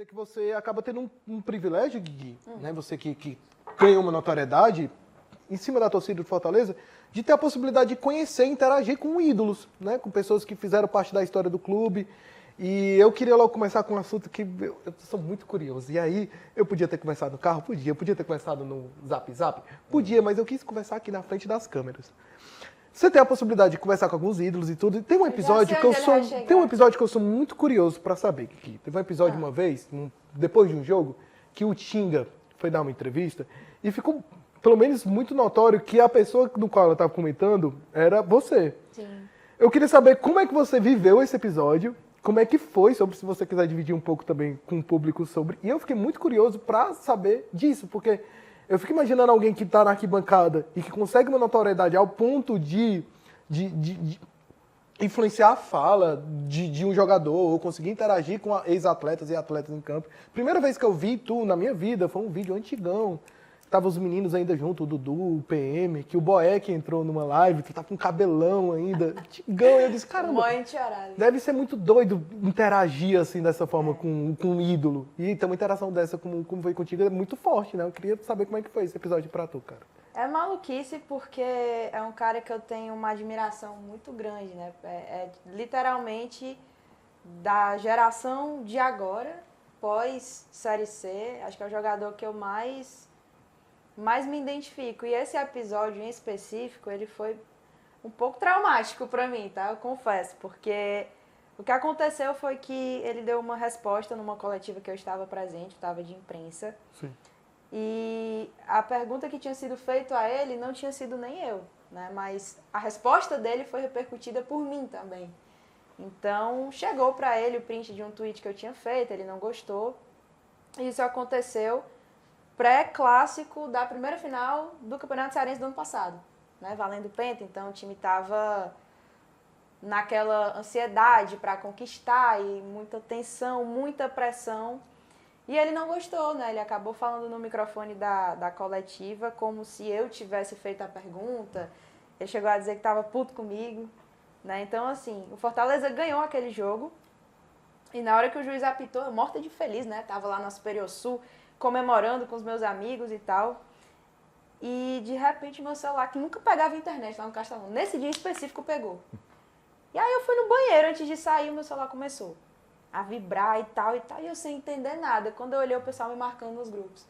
dizer que você acaba tendo um privilégio, Gui, né? Você que ganhou uma notoriedade em cima da torcida do Fortaleza, de ter a possibilidade de conhecer e interagir com ídolos, né? Com pessoas que fizeram parte da história do clube. E eu queria logo começar com um assunto que eu sou muito curioso. E aí, eu podia ter conversado no carro? Podia. Eu podia ter conversado no Zap? Podia, mas eu quis conversar aqui na frente das câmeras. Você tem a possibilidade de conversar com alguns ídolos e tudo. Tem um episódio que eu sou muito curioso pra saber, Kiki. Teve um episódio uma vez, depois de um jogo, que o Tinga foi dar uma entrevista e ficou, pelo menos, muito notório que a pessoa do qual ela estava comentando era você. Sim. Eu queria saber como é que você viveu esse episódio, como é que foi, sobre se você quiser dividir um pouco também com o público sobre. E eu fiquei muito curioso pra saber disso, porque eu fico imaginando alguém que tá na arquibancada e que consegue uma notoriedade ao ponto de influenciar a fala de um jogador ou conseguir interagir com ex-atletas e atletas em campo. Primeira vez que eu vi tu na minha vida foi um vídeo antigão. Tava os meninos ainda junto, o Dudu, o PM, que o Boeck entrou numa live, tu tá com cabelão ainda, antigão. E eu disse, caramba, deve ser muito doido interagir assim dessa forma com um ídolo. E ter uma interação dessa como foi contigo é muito forte, né? Eu queria saber como é que foi esse episódio pra tu, cara. É maluquice porque é um cara que eu tenho uma admiração muito grande, né? É literalmente da geração de agora, pós Série C, acho que é o jogador que eu mais me identifico. E esse episódio em específico, ele foi um pouco traumático pra mim, tá? Eu confesso, porque o que aconteceu foi que ele deu uma resposta numa coletiva que eu estava presente, eu estava de imprensa. Sim. E a pergunta que tinha sido feita a ele não tinha sido nem eu, né? Mas a resposta dele foi repercutida por mim também. Então, chegou pra ele o print de um tweet que eu tinha feito, ele não gostou. Isso aconteceu pré-clássico da primeira final do Campeonato Cearense do ano passado, né? Valendo penta, então o time estava naquela ansiedade para conquistar e muita tensão, muita pressão. E ele não gostou, né? Ele acabou falando no microfone da coletiva como se eu tivesse feito a pergunta. Ele chegou a dizer que estava puto comigo, né? Então, assim, o Fortaleza ganhou aquele jogo e na hora que o juiz apitou, eu morta de feliz, né? Tava lá na Superior Sul, comemorando com os meus amigos e tal. E, de repente, meu celular, que nunca pegava internet lá no Castelão, nesse dia específico pegou. E aí eu fui no banheiro, antes de sair, o meu celular começou a vibrar e tal, e eu sem entender nada. Quando eu olhei, o pessoal me marcando nos grupos.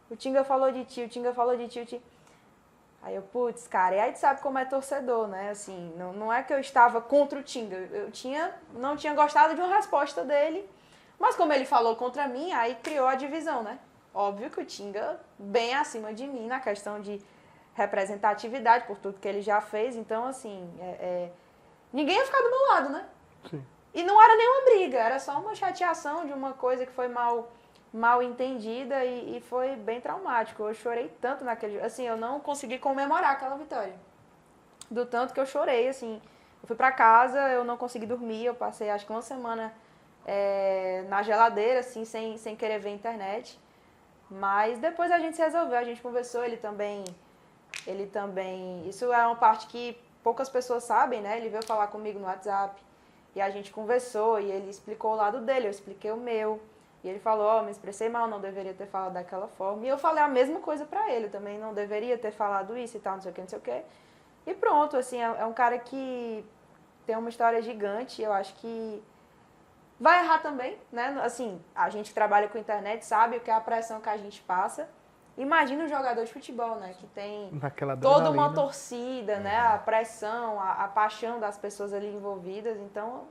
O Tinga falou de ti, o Tinga falou de ti, o Tinga... Aí eu, putz, cara, e aí tu sabe como é torcedor, né? Assim, não é que eu estava contra o Tinga, não tinha gostado de uma resposta dele, mas como ele falou contra mim, aí criou a divisão, né? Óbvio que o Tinga bem acima de mim na questão de representatividade, por tudo que ele já fez, então, assim, ninguém ia ficar do meu lado, né? Sim. E não era nenhuma briga, era só uma chateação de uma coisa que foi mal entendida e foi bem traumático. Eu chorei tanto naquele... Assim, eu não consegui comemorar aquela vitória. Do tanto que eu chorei, assim. Eu fui pra casa, eu não consegui dormir, eu passei acho que uma semana na geladeira, assim, sem querer ver internet. Mas depois a gente se resolveu, a gente conversou, ele também... Isso é uma parte que poucas pessoas sabem, né? Ele veio falar comigo no WhatsApp. E a gente conversou e ele explicou o lado dele, eu expliquei o meu. E ele falou, me expressei mal, não deveria ter falado daquela forma. E eu falei a mesma coisa pra ele, também não deveria ter falado isso e tal, não sei o que, não sei o que. E pronto, assim, é um cara que tem uma história gigante, eu acho que vai errar também, né? Assim, a gente que trabalha com internet sabe o que é a pressão que a gente passa. Imagina um jogador de futebol, né? Que tem toda uma torcida, né? A pressão, a paixão das pessoas ali envolvidas. Então,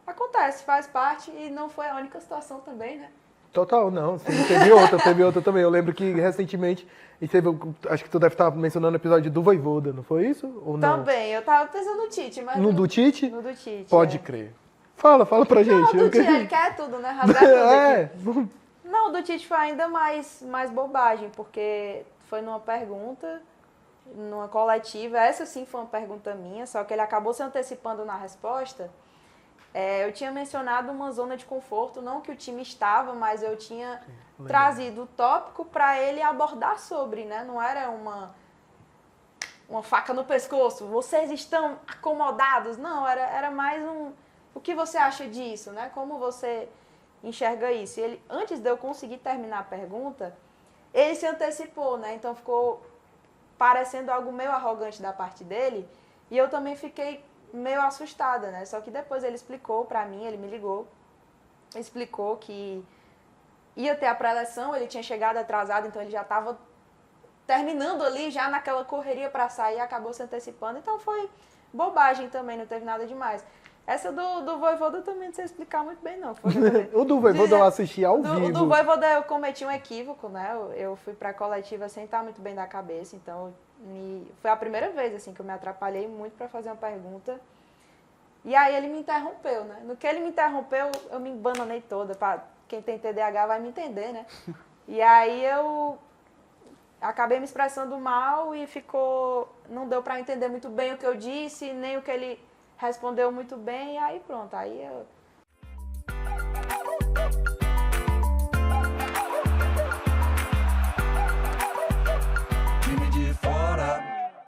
acontece, faz parte e não foi a única situação também, né? Total, não. Sim, teve outra também. Eu lembro que recentemente, acho que tu deve estar mencionando o episódio do Voivoda, não foi isso? Ou não? Também, eu tava pensando no Tite, mas... No do Tite? No do Tite, Pode crer. Fala pra gente. Não, do Tite, ele quer tudo, né? Rasgar tudo aqui. Não, o do Tite foi ainda mais bobagem, porque foi numa pergunta, numa coletiva, essa sim foi uma pergunta minha, só que ele acabou se antecipando na resposta. Eu tinha mencionado uma zona de conforto, não que o time estava, mas eu tinha trazido o tópico para ele abordar sobre, né? Não era uma faca no pescoço, vocês estão acomodados, não, era mais o que você acha disso, né? Como você enxerga isso? E ele, antes de eu conseguir terminar a pergunta, ele se antecipou, né? Então ficou parecendo algo meio arrogante da parte dele, e eu também fiquei meio assustada, né? Só que depois ele explicou pra mim, ele me ligou, explicou que ia ter a pré-eleção, ele tinha chegado atrasado, então ele já estava terminando ali, já naquela correria para sair, acabou se antecipando, então foi bobagem também, não teve nada demais. Essa do Voivoda também não sei explicar muito bem, não. Foi O do Voivoda eu assisti ao vivo. O do Voivoda eu cometi um equívoco, né? Eu fui pra coletiva sem estar muito bem da cabeça, então foi a primeira vez assim que eu me atrapalhei muito para fazer uma pergunta. E aí ele me interrompeu, né? No que ele me interrompeu, eu me embananei toda. Quem tem TDAH vai me entender, né? E aí eu acabei me expressando mal e não deu para entender muito bem o que eu disse, nem o que ele respondeu muito bem, e aí pronto, aí eu